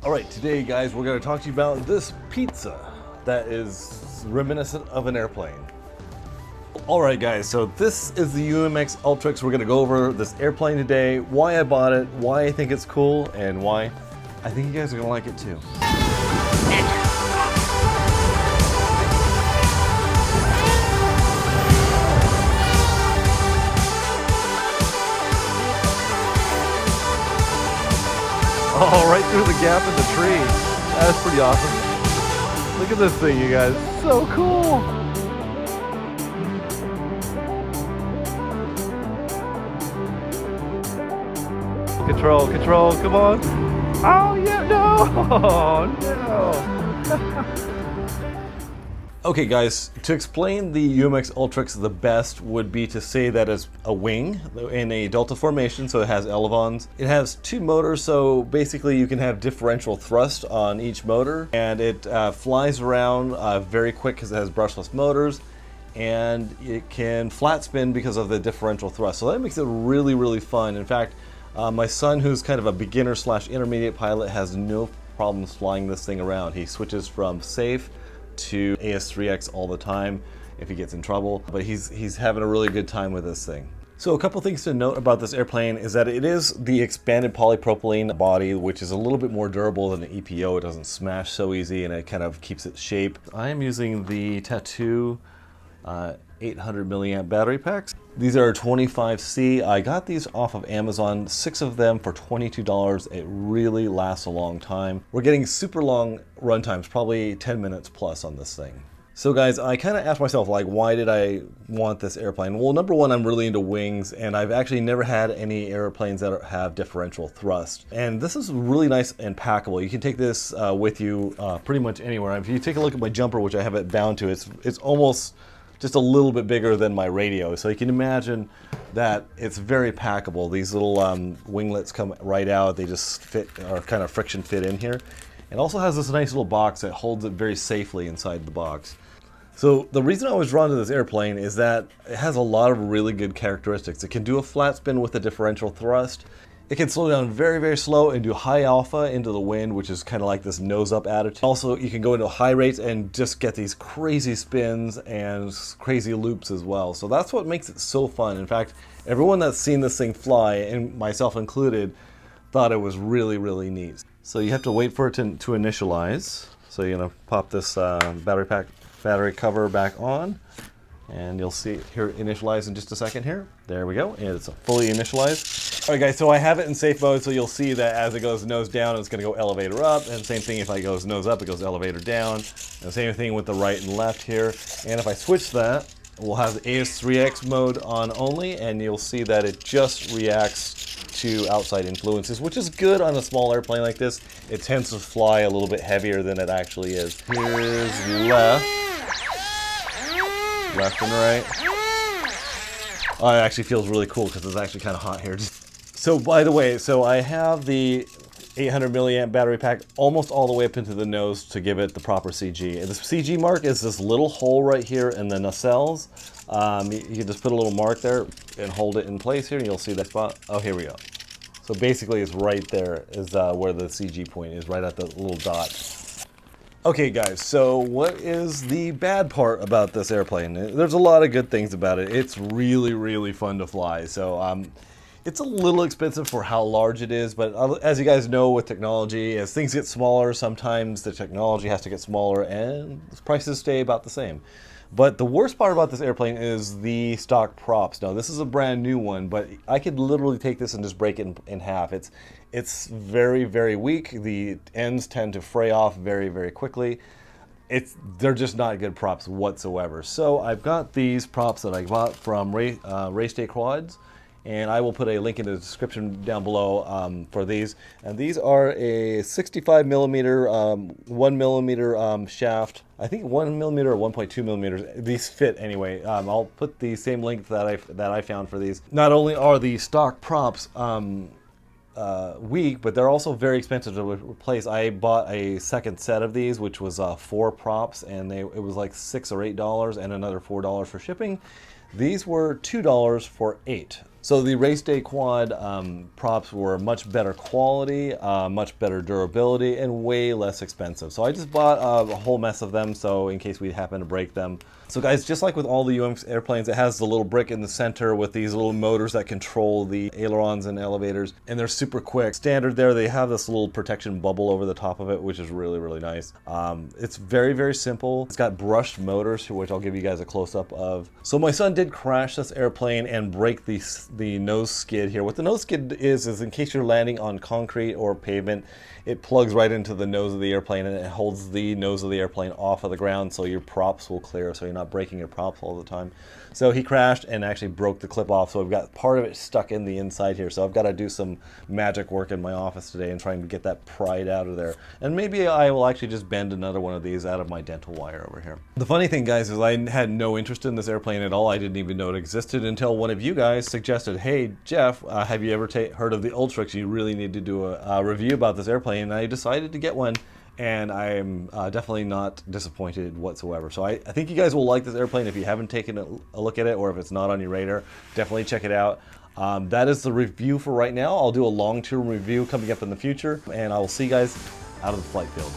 All right, today guys, we're gonna talk to you about this pizza that is reminiscent of an airplane. All right guys, so this is the UMX Ultrix. We're gonna go over this airplane today, why I bought it, why I think it's cool, and why I think you guys are gonna like it too. Oh, right through the gap in the tree. That's pretty awesome. Look at this thing, you guys. So cool. Control, come on. Oh, yeah, no. Oh, no. Okay, guys, to explain the UMX Ultrix the best would be to say that it's a wing in a delta formation, so it has elevons. It has two motors, so basically you can have differential thrust on each motor, and it flies around very quick because it has brushless motors, and it can flat spin because of the differential thrust. So that makes it really, really fun. In fact, my son, who's kind of a beginner / intermediate pilot, has no problems flying this thing around. He switches from safe to AS3X all the time if he gets in trouble, but he's having a really good time with this thing. So a couple things to note about this airplane is that it is the expanded polypropylene body, which is a little bit more durable than the EPO. It doesn't smash so easy, and it kind of keeps its shape. I am using the Tattoo 800 milliamp battery packs. These are 25C. I got these off of Amazon, 6 of them for $22. It really lasts a long time. We're getting super long run times, probably 10 minutes plus on this thing. So guys, I kind of asked myself, like, why did I want this airplane? Well, number one, I'm really into wings, and I've actually never had any airplanes that have differential thrust. And this is really nice and packable. You can take this with you pretty much anywhere. If you take a look at my jumper, which I have it bound to, it's almost just a little bit bigger than my radio. So you can imagine that it's very packable. These little winglets come right out. They just fit, or kind of friction fit in here. It also has this nice little box that holds it very safely inside the box. So the reason I was drawn to this airplane is that it has a lot of really good characteristics. It can do a flat spin with a differential thrust. It can slow down very, very slow and do high alpha into the wind, which is kind of like this nose up attitude. Also, you can go into high rates and just get these crazy spins and crazy loops as well. So that's what makes it so fun. In fact, everyone that's seen this thing fly, and myself included, thought it was really, really neat. So you have to wait for it to initialize. So you're gonna pop this battery cover back on, and you'll see it here initialize in just a second here. There we go, and it's fully initialized. All right guys, so I have it in safe mode, so you'll see that as it goes nose down, it's gonna go elevator up, and same thing if I goes nose up, it goes elevator down, and the same thing with the right and left here. And if I switch that, we'll have the AS3X mode on only, and you'll see that it just reacts to outside influences, which is good on a small airplane like this. It tends to fly a little bit heavier than it actually is. Here's left and right. Oh, it actually feels really cool because it's actually kind of hot here. So by the way, so I have the 800 milliamp battery pack almost all the way up into the nose to give it the proper CG. And the CG mark is this little hole right here in the nacelles. You can just put a little mark there and hold it in place here, and you'll see that spot. Oh, here we go. So basically it's right there is where the CG point is, right at the little dot. Okay guys, so what is the bad part about this airplane? There's a lot of good things about it. It's really, really fun to fly. So it's a little expensive for how large it is, but as you guys know with technology, as things get smaller, sometimes the technology has to get smaller and the prices stay about the same. But the worst part about this airplane is the stock props. Now, this is a brand new one, but I could literally take this and just break it in half. It's very, very weak. The ends tend to fray off very, very quickly. They're just not good props whatsoever. So I've got these props that I bought from Race Day Quads, and I will put a link in the description down below for these. And these are a 65 millimeter, 1 millimeter shaft. I think 1 millimeter or 1.2 millimeters. These fit anyway. I'll put the same link that I found for these. Not only are the stock props weak, but they're also very expensive to replace. I bought a second set of these, which was 4 props, and it was like $6 or $8 and another $4 for shipping. These were $2 for 8. So the race day quad props were much better quality, much better durability, and way less expensive. So I just bought a whole mess of them, so in case we happen to break them. So guys, just like with all the UMX airplanes, it has the little brick in the center with these little motors that control the ailerons and elevators, and they're super quick. Standard there, they have this little protection bubble over the top of it, which is really, really nice. It's very, very simple. It's got brushed motors, which I'll give you guys a close-up of. So my son did crash this airplane and break the nose skid here. What the nose skid is in case you're landing on concrete or pavement, it plugs right into the nose of the airplane and it holds the nose of the airplane off of the ground so your props will clear, so you're not breaking your props all the time. So he crashed and actually broke the clip off, so I've got part of it stuck in the inside here. So I've got to do some magic work in my office today and trying to get that pried out of there. And maybe I will actually just bend another one of these out of my dental wire over here. The funny thing, guys, is I had no interest in this airplane at all. I didn't even know it existed until one of you guys suggested, hey Jeff, have you ever heard of the Ultrix? You really need to do a review about this airplane. And I decided to get one, and I am definitely not disappointed whatsoever. So I think you guys will like this airplane. If you haven't taken a look at it, or if it's not on your radar, definitely check it out. That is the review for right now. I'll do a long-term review coming up in the future, and I will see you guys out of the flight field.